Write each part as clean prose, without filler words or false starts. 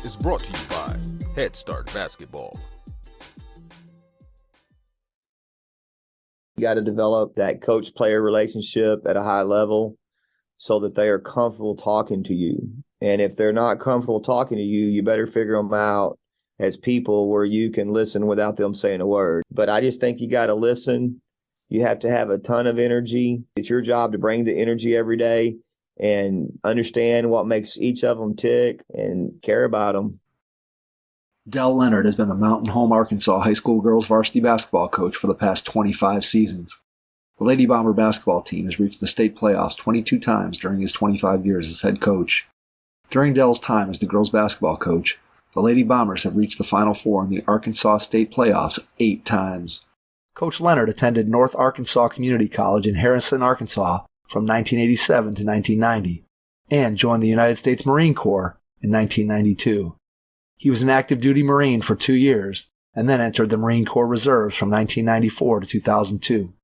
is brought to you by Head Start Basketball. You got to develop that coach-player relationship at a high level so that they are comfortable talking to you. And if they're not comfortable talking to you, you better figure them out as people where you can listen without them saying a word. But I just think you got to listen. You have to have a ton of energy. It's your job to bring the energy every day and understand what makes each of them tick and care about them. Dell Leonard has been the Mountain Home, Arkansas high school girls varsity basketball coach for the past 25 seasons. The Lady Bomber basketball team has reached the state playoffs 22 times during his 25 years as head coach. During Dell's time as the girls basketball coach, the Lady Bombers have reached the Final Four in the Arkansas state playoffs 8 times. Coach Leonard attended North Arkansas Community College in Harrison, Arkansas from 1987 to 1990 and joined the United States Marine Corps in 1992. He was an active duty Marine for 2 years and then entered the Marine Corps Reserves from 1994 to 2002.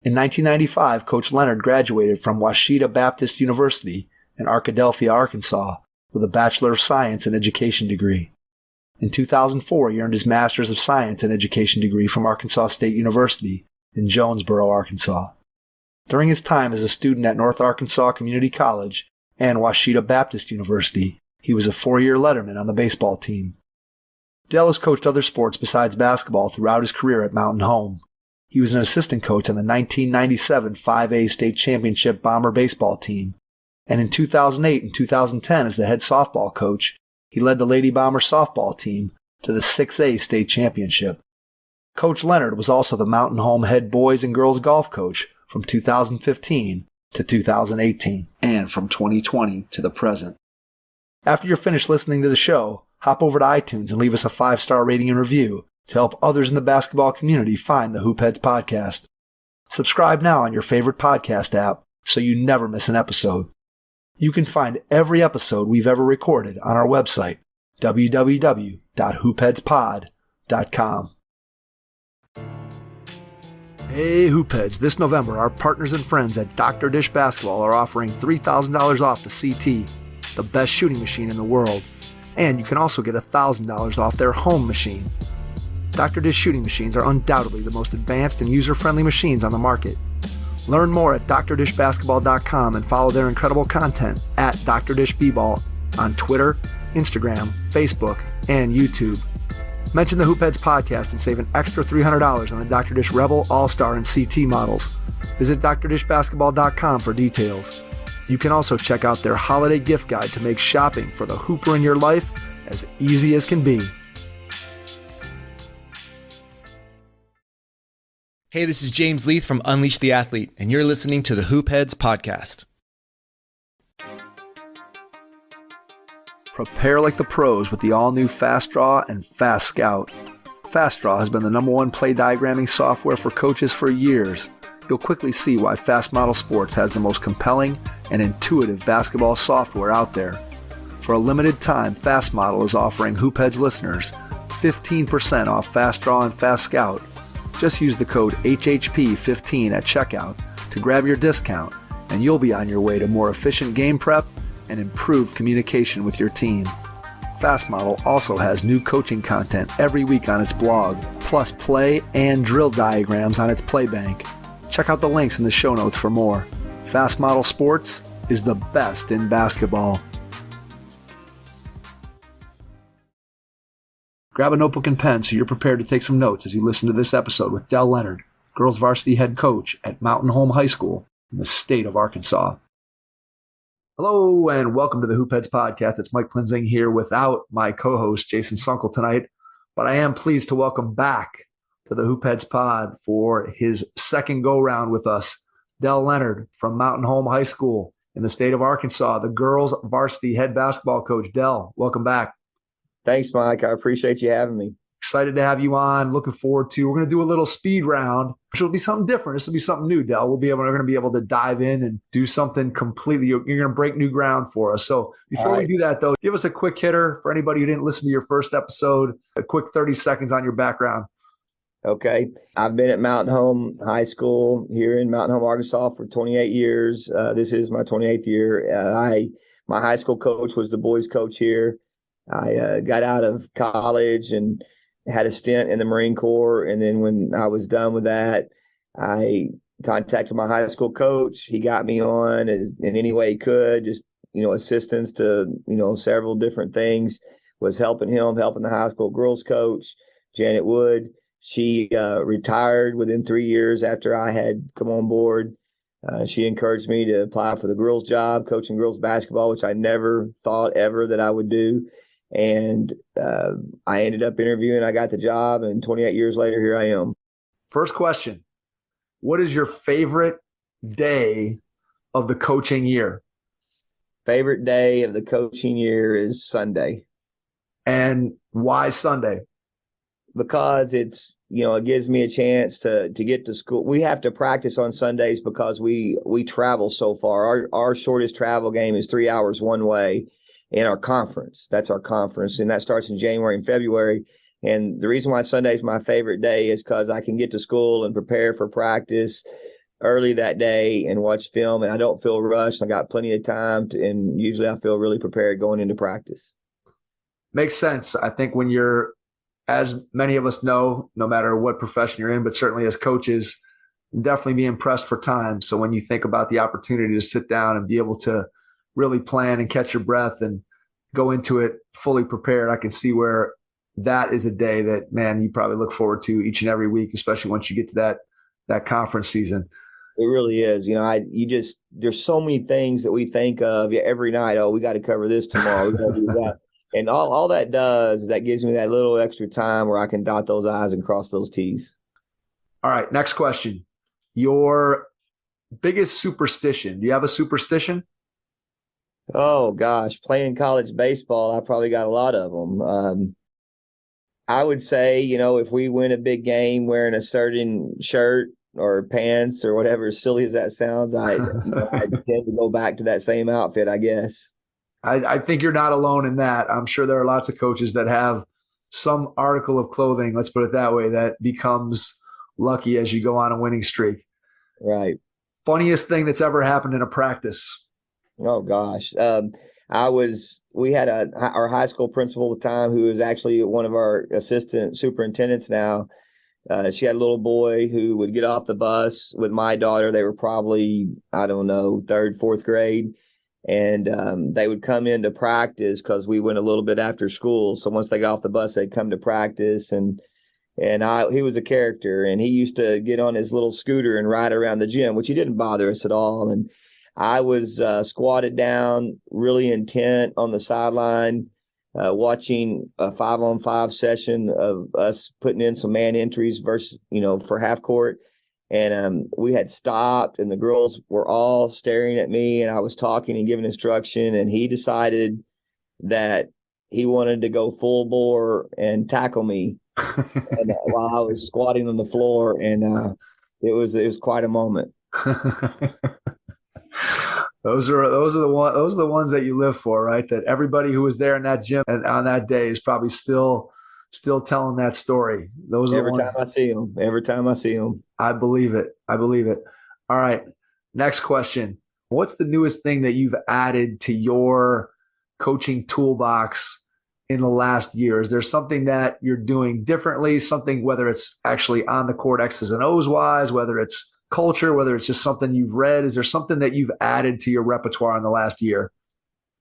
In 1995, Coach Leonard graduated from Ouachita Baptist University in Arkadelphia, Arkansas, with a Bachelor of Science in Education degree. In 2004, he earned his Master's of Science in Education degree from Arkansas State University in Jonesboro, Arkansas. During his time as a student at North Arkansas Community College and Ouachita Baptist University, he was a 4-year letterman on the baseball team. Dell has coached other sports besides basketball throughout his career at Mountain Home. He was an assistant coach on the 1997 5A State Championship Bomber baseball team, and in 2008 and 2010 as the head softball coach, he led the Lady Bomber softball team to the 6A State Championship. Coach Leonard was also the Mountain Home head boys and girls golf coach from 2015 to 2018, and from 2020 to the present. After you're finished listening to the show, hop over to iTunes and leave us a 5-star rating and review to help others in the basketball community find the Hoopheads podcast. Subscribe now on your favorite podcast app so you never miss an episode. You can find every episode we've ever recorded on our website, www.hoopheadspod.com. Hey Hoopheads, this November our partners and friends at Dr. Dish Basketball are offering $3,000 off the CT, the best shooting machine in the world, and you can also get $1,000 off their home machine. Dr. Dish shooting machines are undoubtedly the most advanced and user-friendly machines on the market. Learn more at drdishbasketball.com and follow their incredible content at Dr. Dish B-Ball on Twitter, Instagram, Facebook, and YouTube. Mention the Hoopheads podcast and save an extra $300 on the Dr. Dish Rebel, All-Star, and CT models. Visit drdishbasketball.com for details. You can also check out their holiday gift guide to make shopping for the hooper in your life as easy as can be. Hey, this is James Leith from Unleash the Athlete, and you're listening to the Hoopheads podcast. Prepare like the pros with the all-new Fast Draw and Fast Scout. Fast Draw has been the #1 play diagramming software for coaches for years. You'll quickly see why Fast Model Sports has the most compelling and intuitive basketball software out there. For a limited time, Fast Model is offering Hoopheads listeners 15% off Fast Draw and Fast Scout. Just use the code HHP15 at checkout to grab your discount, and you'll be on your way to more efficient game prep and improved communication with your team. Fast Model also has new coaching content every week on its blog, plus play and drill diagrams on its Playbank. Check out the links in the show notes for more. Fast Model Sports is the best in basketball. Grab a notebook and pen so you're prepared to take some notes as you listen to this episode with Dell Leonard, girls varsity head coach at Mountain Home High School in the state of Arkansas. Hello and welcome to the Hoopheads podcast. It's Mike Plinzing here without my co-host Jason Sunkel tonight, but I am pleased to welcome back to the Hoopheads pod for his second go-round with us, Dell Leonard from Mountain Home High School in the state of Arkansas, the girls varsity head basketball coach. Dell, welcome back. Thanks, Mike. I appreciate you having me. Excited to have you on. Looking forward to. We're going to do a little speed round, which will be something different. This will be something new, Dell. We're going to be able to dive in and do something completely. You're going to break new ground for us. So before we do that, though, give us a quick hitter for anybody who didn't listen to your first episode. A quick 30 seconds on your background. Okay. I've been at Mountain Home High School here in Mountain Home, Arkansas for 28 years. This is my 28th year. My high school coach was the boys coach here. I got out of college and had a stint in the Marine Corps. And then when I was done with that, I contacted my high school coach. He got me on in any way he could, just, assistance to, several different things, was helping the high school girls coach, Janet Wood. She retired within 3 years after I had come on board. She encouraged me to apply for the girls' job, coaching girls basketball, which I never thought ever that I would do. And I ended up interviewing. I got the job, and 28 years later, here I am. First question, what is your favorite day of the coaching year? Favorite day of the coaching year is Sunday. And why Sunday? Because it's, it gives me a chance to get to school. We have to practice on Sundays because we travel so far. Our shortest travel game is 3 hours one way in our conference. That's our conference, and that starts in January and February. And the reason why Sunday is my favorite day is because I can get to school and prepare for practice early that day and watch film, and I don't feel rushed. I got plenty of time and usually I feel really prepared going into practice. Makes sense. I think when you're, as many of us know, no matter what profession you're in, but certainly as coaches, definitely be impressed for time. So when you think about the opportunity to sit down and be able to really plan and catch your breath and go into it fully prepared, I can see where that is a day that, man, you probably look forward to each and every week, especially once you get to that conference season. It really is. There's so many things that we think of every night. Oh, we got to cover this tomorrow. We got to do that. And all that does is that gives me that little extra time where I can dot those I's and cross those T's. All right, next question. Your biggest superstition. Do you have a superstition? Oh, gosh. Playing college baseball, I probably got a lot of them. I would say, if we win a big game wearing a certain shirt or pants or whatever, as silly as that sounds, I tend to go back to that same outfit, I guess. I think you're not alone in that. I'm sure there are lots of coaches that have some article of clothing, let's put it that way, that becomes lucky as you go on a winning streak. Right. Funniest thing that's ever happened in a practice? Oh, gosh. We had our high school principal at the time, who is actually one of our assistant superintendents now. She had a little boy who would get off the bus with my daughter. They were probably, I don't know, third, fourth grade. And they would come into practice because we went a little bit after school. So once they got off the bus, they'd come to practice. And he was a character, and he used to get on his little scooter and ride around the gym, which he didn't bother us at all. And I was squatted down, really intent on the sideline, watching a 5-on-5 session of us putting in some man entries versus, for half court. And we had stopped, and the girls were all staring at me, and I was talking and giving instruction, and he decided that he wanted to go full bore and tackle me and, while I was squatting on the floor, and it was quite a moment. Those are the ones that you live for, right? That everybody who was there in that gym and on that day is probably still telling that story. Those are the ones. Every time I see them. I believe it. All right. Next question. What's the newest thing that you've added to your coaching toolbox in the last year? Is there something that you're doing differently? Something, whether it's actually on the court X's and O's wise, whether it's culture, whether it's just something you've read? Is there something that you've added to your repertoire in the last year?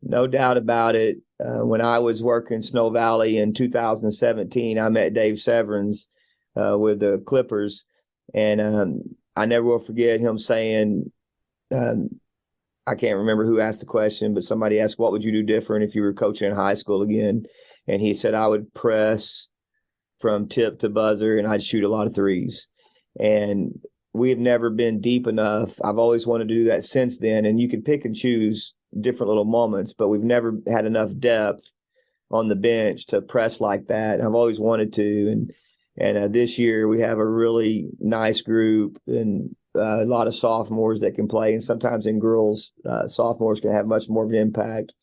No doubt about it. When I was working Snow Valley in 2017, I met Dave Severance with the Clippers. And I never will forget him saying, I can't remember who asked the question, but somebody asked, what would you do different if you were coaching in high school again? And he said, I would press from tip to buzzer, and I'd shoot a lot of threes. And we have never been deep enough. I've always wanted to do that since then. And you can pick and choose different little moments, but we've never had enough depth on the bench to press like that. I've always wanted to. And this year we have a really nice group and a lot of sophomores that can play. And sometimes in girls, sophomores can have much more of an impact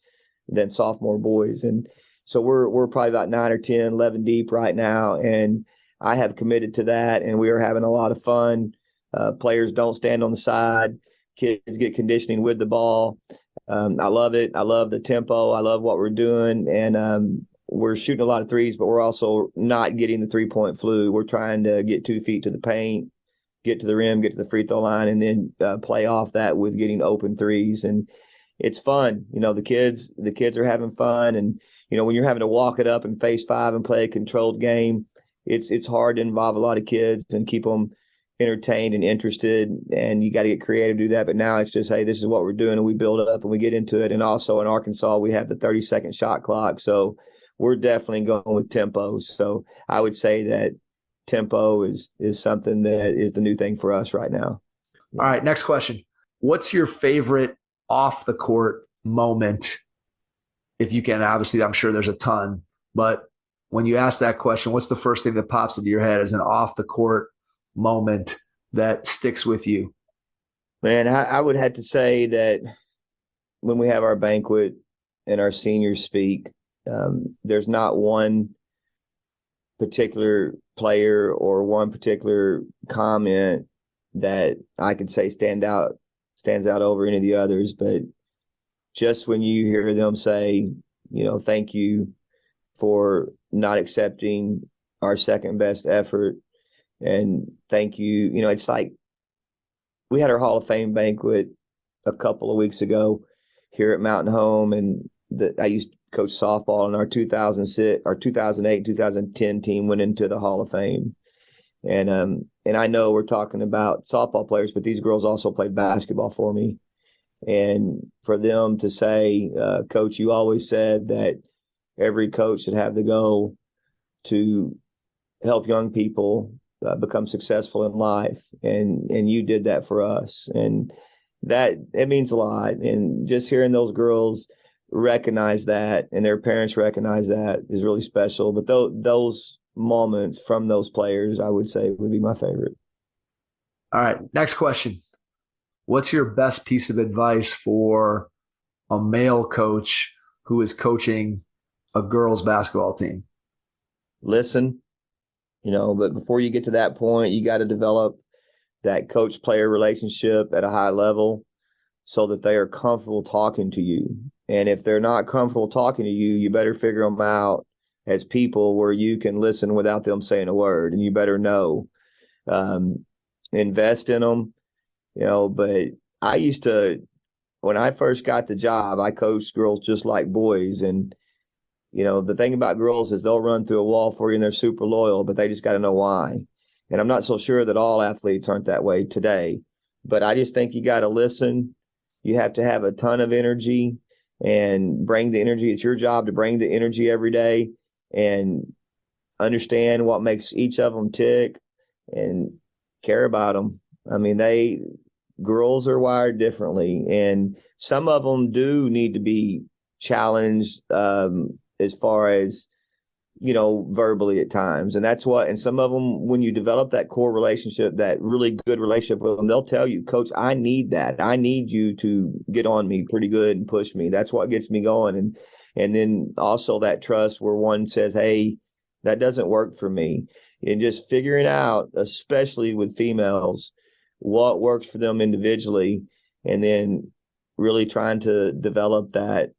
than sophomore boys. And so we're probably about 9 or 10, 11 deep right now. And I have committed to that, and we are having a lot of fun. Players don't stand on the side. Kids get conditioning with the ball. I love it. I love the tempo. I love what we're doing. And we're shooting a lot of threes, but we're also not getting the 3-point flu. We're trying to get 2 feet to the paint, get to the rim, get to the free throw line, and then play off that with getting open threes. And it's fun. The kids are having fun. And, when you're having to walk it up and face 5 and play a controlled game, it's hard to involve a lot of kids and keep them entertained and interested. And you got to get creative to do that. But now it's just, hey, this is what we're doing. And we build it up and we get into it. And also in Arkansas, we have the 30-second shot clock. So we're definitely going with tempo. So I would say that tempo is something that is the new thing for us right now. All right, next question. What's your favorite off the court moment? If you can, obviously, I'm sure there's a ton, but when you ask that question, what's the first thing that pops into your head as an off the court moment that sticks with you? Man, I would have to say that when we have our banquet and our seniors speak, there's not one particular player or one particular comment that I could say stands out over any of the others. But just when you hear them say, thank you for not accepting our second best effort, and thank you. It's like we had our Hall of Fame banquet a couple of weeks ago here at Mountain Home, and I used to coach softball, and our 2008, 2010 team went into the Hall of Fame. And I know we're talking about softball players, but these girls also played basketball for me. And for them to say, Coach, you always said that every coach should have the goal to help young people become successful in life. And you did that for us. And that, it means a lot. And just hearing those girls recognize that and their parents recognize that is really special. But those moments from those players, I would say, would be my favorite. All right, next question. What's your best piece of advice for a male coach who is coaching a girls basketball team? Listen, but before you get to that point, you got to develop that coach-player relationship at a high level so that they are comfortable talking to you. And if they're not comfortable talking to you, you better figure them out as people where you can listen without them saying a word, and you better know. Invest in them, but I used to, when I first got the job, I coached girls just like boys. And, the thing about girls is they'll run through a wall for you and they're super loyal, but they just got to know why. And I'm not so sure that all athletes aren't that way today, but I just think you got to listen. You have to have a ton of energy and bring the energy. It's your job to bring the energy every day and understand what makes each of them tick and care about them. I mean, girls are wired differently, and some of them do need to be challenged as far as, verbally at times. And and some of them, when you develop that core relationship, that really good relationship with them, they'll tell you, Coach, I need that. I need you to get on me pretty good and push me. That's what gets me going. And then also that trust where one says, hey, that doesn't work for me. And just figuring out, especially with females, what works for them individually, and then really trying to develop that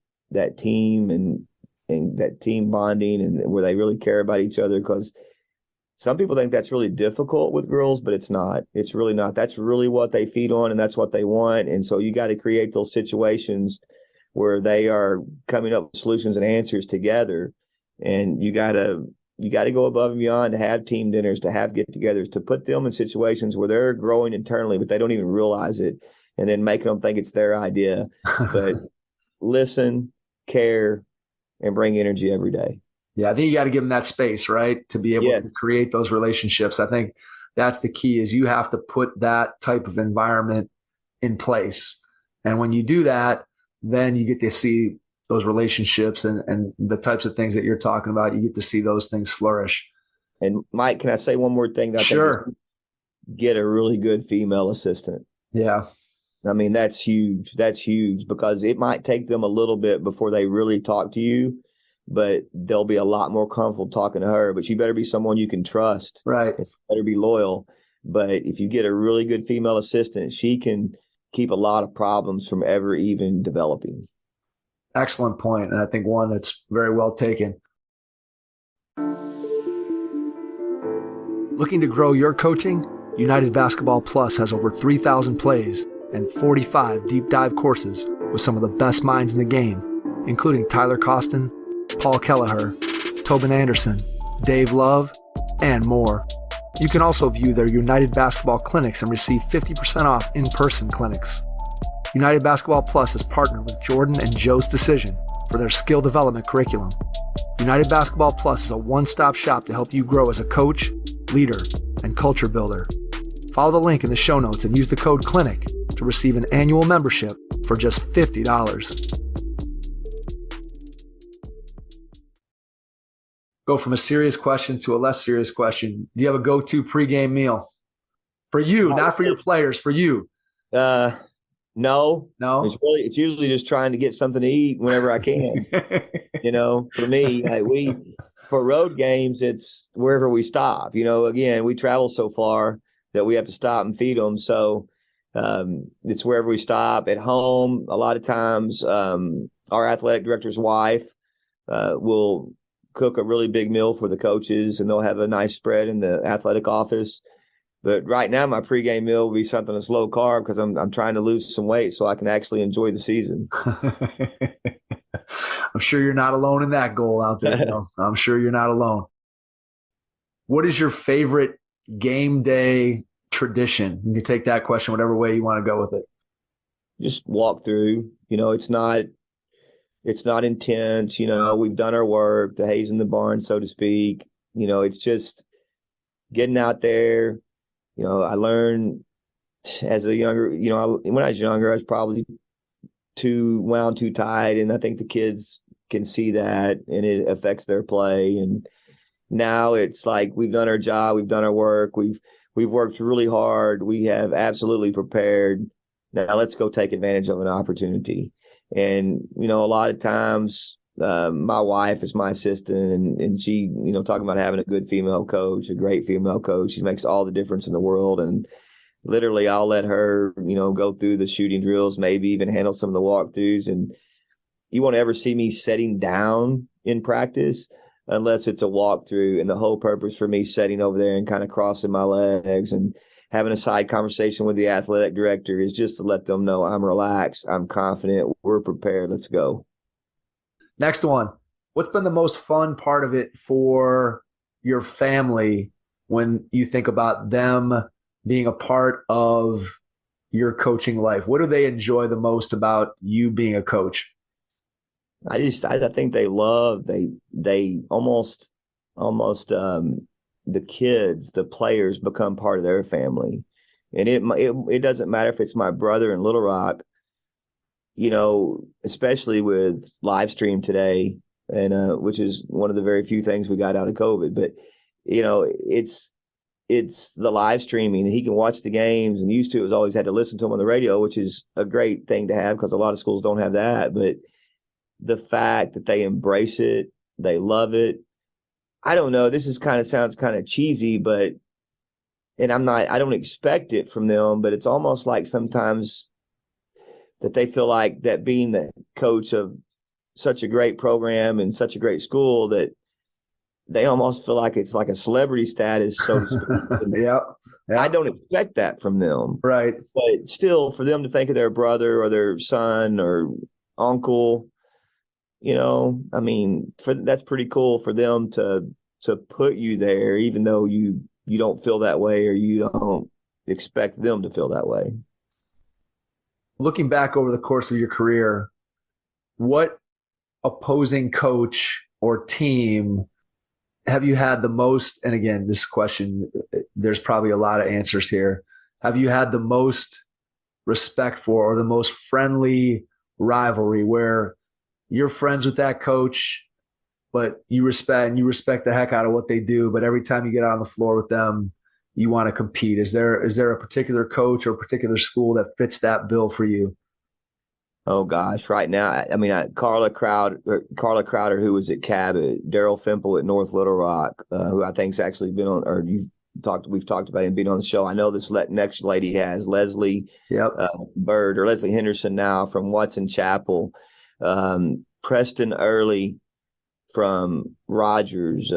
team and that team bonding, and where they really care about each other. Because some people think that's really difficult with girls, but it's not. It's really not. That's really what they feed on, and that's what they want. And so you got to create those situations where they are coming up with solutions and answers together. And you got to go above and beyond to have team dinners, to have get-togethers, to put them in situations where they're growing internally, but they don't even realize it, and then making them think it's their idea. But listen, care, and bring energy every day. Yeah, I think you got to give them that space, right, to be able to create those relationships. I think that's the key, is you have to put that type of environment in place. And when you do that, then you get to see those relationships and the types of things that you're talking about. You get to see those things flourish. And Mike, can I say one more thing? Sure. Get a really good female assistant. Yeah. I mean, that's huge. That's huge, because it might take them a little bit before they really talk to you, but they'll be a lot more comfortable talking to her. But you better be someone you can trust. Right. You better be loyal. But if you get a really good female assistant, she can keep a lot of problems from ever even developing. Excellent point. And I think one that's very well taken. Looking to grow your coaching? United Basketball Plus has over 3,000 plays and 45 deep dive courses with some of the best minds in the game, including Tyler Costin, Paul Kelleher, Tobin Anderson, Dave Love, and more. You can also view their United Basketball clinics and receive 50% off in-person clinics. United Basketball Plus has partnered with Jordan and Joe's Decision for their skill development curriculum. United Basketball Plus is a one-stop shop to help you grow as a coach, leader, and culture builder. Follow the link in the show notes and use the code CLINIC to receive an annual membership for just $50. Go from a serious question to a less serious question. Do you have a go-to pregame meal? For you, not for your players, for you. No. No? It's usually just trying to get something to eat whenever I can. For me, for road games, it's wherever we stop. Again, we travel so far that we have to stop and feed them. So it's wherever we stop. At home, a lot of times our athletic director's wife will cook a really big meal for the coaches, and they'll have a nice spread in the athletic office. But right now, my pregame meal will be something that's low carb because I'm trying to lose some weight so I can actually enjoy the season. I'm sure you're not alone in that goal out there. I'm sure you're not alone. What is your favorite game day tradition? You can take that question whatever way you want to go with it. Just walk through. It's not intense. We've done our work, the hay's in the barn, so to speak. It's just getting out there. I learned as a younger, when I was younger, I was probably too wound too tight. And I think the kids can see that, and it affects their play. And now it's like we've done our job. We've done our work. We've worked really hard. We have absolutely prepared. Now let's go take advantage of an opportunity. And, a lot of times my wife is my assistant, and she, talking about having a good female coach, a great female coach, she makes all the difference in the world. And literally I'll let her, go through the shooting drills, maybe even handle some of the walkthroughs. And you won't ever see me sitting down in practice unless it's a walkthrough. And the whole purpose for me sitting over there and kind of crossing my legs and having a side conversation with the athletic director is just to let them know I'm relaxed, I'm confident, we're prepared, let's go. Next one. What's been the most fun part of it for your family when you think about them being a part of your coaching life? What do they enjoy the most about you being a coach? I think they almost the kids, the players become part of their family. And it doesn't matter if it's my brother in Little Rock, especially with live stream today, and which is one of the very few things we got out of COVID. But, it's the live streaming. He can watch the games, and used to it was always had to listen to them on the radio, which is a great thing to have because a lot of schools don't have that. But the fact that they embrace it, they love it. I don't know. This sounds kind of cheesy, I don't expect it from them, but it's almost like sometimes that they feel like that being the coach of such a great program and such a great school that they almost feel like it's like a celebrity status, so to speak. Yeah. I don't expect that from them. Right. But still, for them to think of their brother or their son or uncle, that's pretty cool for them to put you there, even though you don't feel that way or you don't expect them to feel that way. Looking back over the course of your career, what opposing coach or team have you had the most, and again, this question, there's probably a lot of answers here. Have you had the most respect for or the most friendly rivalry where you're friends with that coach, but you respect the heck out of what they do, but every time you get out on the floor with them, you want to compete? Is there a particular coach or a particular school that fits that bill for you? Oh gosh, right now, Carla Crowder, who was at Cabot, Daryl Fimple at North Little Rock, who I think's actually been on, or we've talked about him being on the show. I know this next lady has Leslie Bird or Leslie Henderson now from Watson Chapel, Preston Early from Rogers,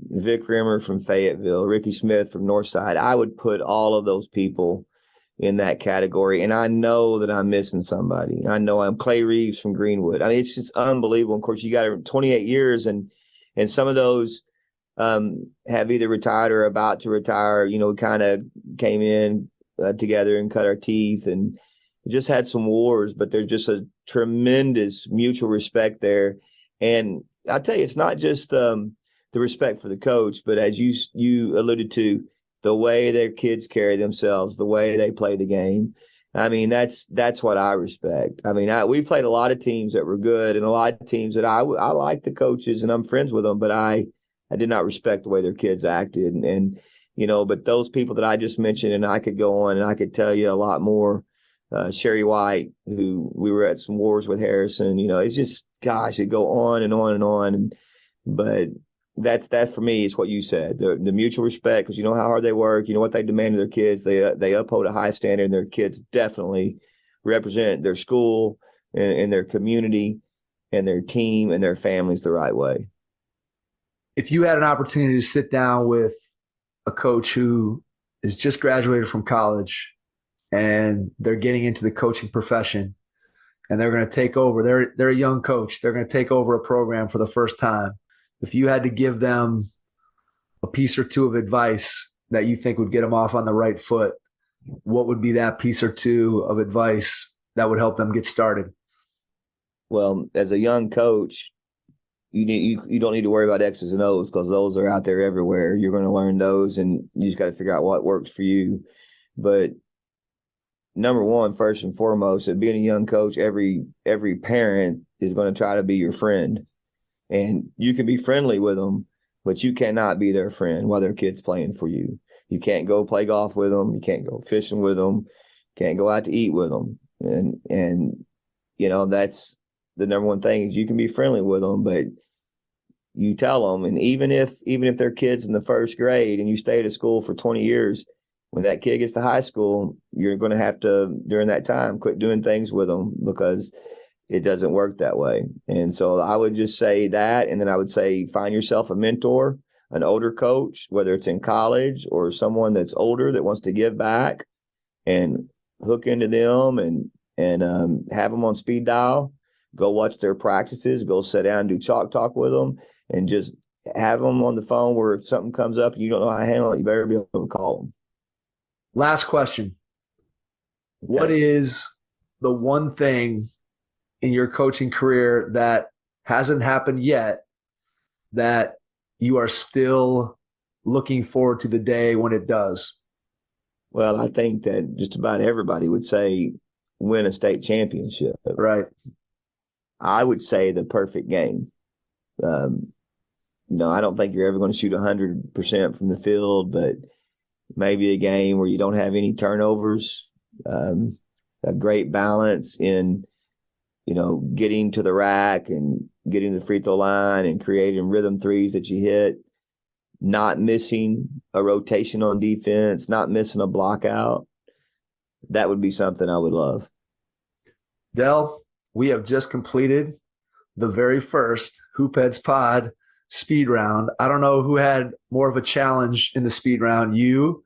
Vic Rimmer from Fayetteville, Ricky Smith from Northside. I would put all of those people in that category. And I know that I'm missing somebody. I know I'm Clay Reeves from Greenwood. I mean, it's just unbelievable. Of course, you got 28 years and some of those have either retired or about to retire. You know, we kind of came in together and cut our teeth and just had some wars, but there's just a tremendous mutual respect there. And I tell you, it's not just the respect for the coach, but as you alluded to, the way their kids carry themselves, the way they play the game. I mean, that's what I respect. I mean, we played a lot of teams that were good and a lot of teams that I like the coaches and I'm friends with them, but I did not respect the way their kids acted. And you know, but those people that I just mentioned, and I could go on and I could tell you a lot more. Sherry White, who we were at some wars with Harrison, you know, it's just, gosh, it go on and on and on. But that for me is what you said, the mutual respect, because you know how hard they work, you know what they demand of their kids. They uphold a high standard, and their kids definitely represent their school and their community and their team and their families the right way. If you had an opportunity to sit down with a coach who is just graduated from college and they're getting into the coaching profession and they're going to take over, they're a young coach, they're going to take over a program for the first time. If you had to give them a piece or two of advice that you think would get them off on the right foot, what would be that piece or two of advice that would help them get started? Well, as a young coach, you don't need to worry about X's and O's because those are out there everywhere. You're going to learn those, and you just got to figure out what works for you. But number one, first and foremost, at being a young coach, every parent is going to try to be your friend. And you can be friendly with them, but you cannot be their friend while their kid's playing for you. You can't go play golf with them. You can't go fishing with them. Can't go out to eat with them. And you know, that's the number one thing is you can be friendly with them, but you tell them. And even if their kid's in the first grade and you stay at a school for 20 years, when that kid gets to high school, you're going to have to, during that time, quit doing things with them because it doesn't work that way. And so I would just say that. And then I would say, find yourself a mentor, an older coach, whether it's in college or someone that's older that wants to give back, and hook into them and have them on speed dial, go watch their practices, go sit down and do chalk talk with them, and just have them on the phone where if something comes up and you don't know how to handle it, you better be able to call them. Last question. Okay. What is the one thing in your coaching career that hasn't happened yet that you are still looking forward to the day when it does? Well, I think that just about everybody would say win a state championship. Right. I would say the perfect game. You know, I don't think you're ever going to shoot 100% from the field, but maybe a game where you don't have any turnovers, a great balance in, you know, getting to the rack and getting to the free throw line and creating rhythm threes that you hit, not missing a rotation on defense, not missing a block out. That would be something I would love. Dell, we have just completed the very first Hoopheads Pod speed round. I don't know who had more of a challenge in the speed round, you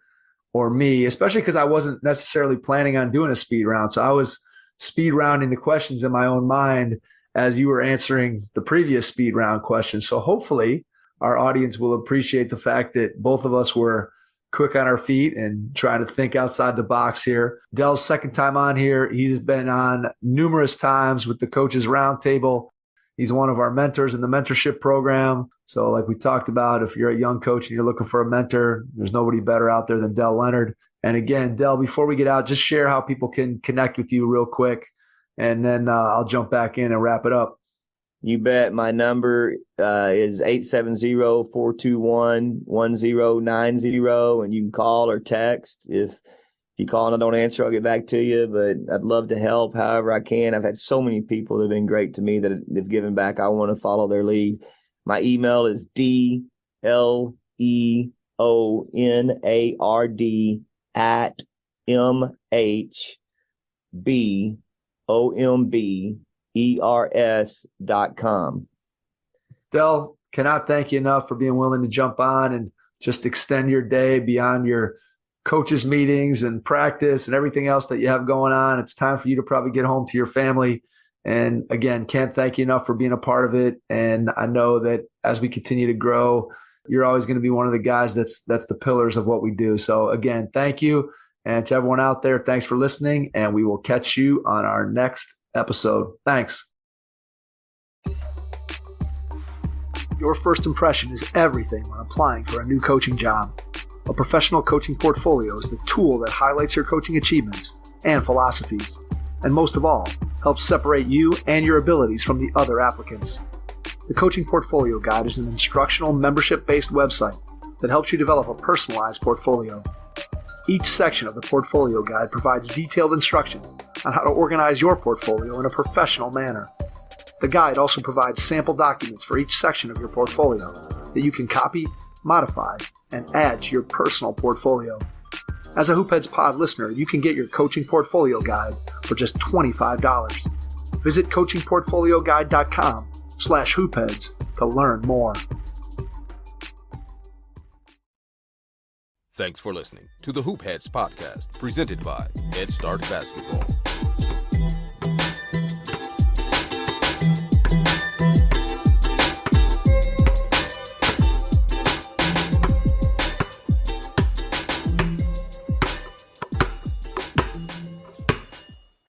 or me, especially because I wasn't necessarily planning on doing a speed round. So I was speed rounding the questions in my own mind as you were answering the previous speed round questions. So hopefully our audience will appreciate the fact that both of us were quick on our feet and trying to think outside the box here. Dell's second time on here. He's been on numerous times with the Coaches Roundtable. He's one of our mentors in the mentorship program. So like we talked about, if you're a young coach and you're looking for a mentor, there's nobody better out there than Dell Leonard. And again, Dell, before we get out, just share how people can connect with you real quick, and then I'll jump back in and wrap it up. You bet. My number is 870-421-1090, and you can call or text. If you call and I don't answer, I'll get back to you, but I'd love to help however I can. I've had so many people that have been great to me that have given back. I want to follow their lead. My email is DLEONARD@MHBOMBERS.com. Dell, cannot thank you enough for being willing to jump on and just extend your day beyond your coaches meetings and practice and everything else that you have going on. It's time for you to probably get home to your family. And again, can't thank you enough for being a part of it. And I know that as we continue to grow, you're always going to be one of the guys that's the pillars of what we do. So again, thank you. And to everyone out there, thanks for listening. And we will catch you on our next episode. Thanks. Your first impression is everything when applying for a new coaching job. A professional coaching portfolio is the tool that highlights your coaching achievements and philosophies, and most of all, helps separate you and your abilities from the other applicants. The Coaching Portfolio Guide is an instructional membership-based website that helps you develop a personalized portfolio. Each section of the Portfolio Guide provides detailed instructions on how to organize your portfolio in a professional manner. The guide also provides sample documents for each section of your portfolio that you can copy, modify, and add to your personal portfolio. As a Hoopheads Pod listener, you can get your Coaching Portfolio Guide for just $25. Visit coachingportfolioguide.com/hoopheads to learn more. Thanks for listening to the Hoop Heads podcast, presented by Head Start Basketball.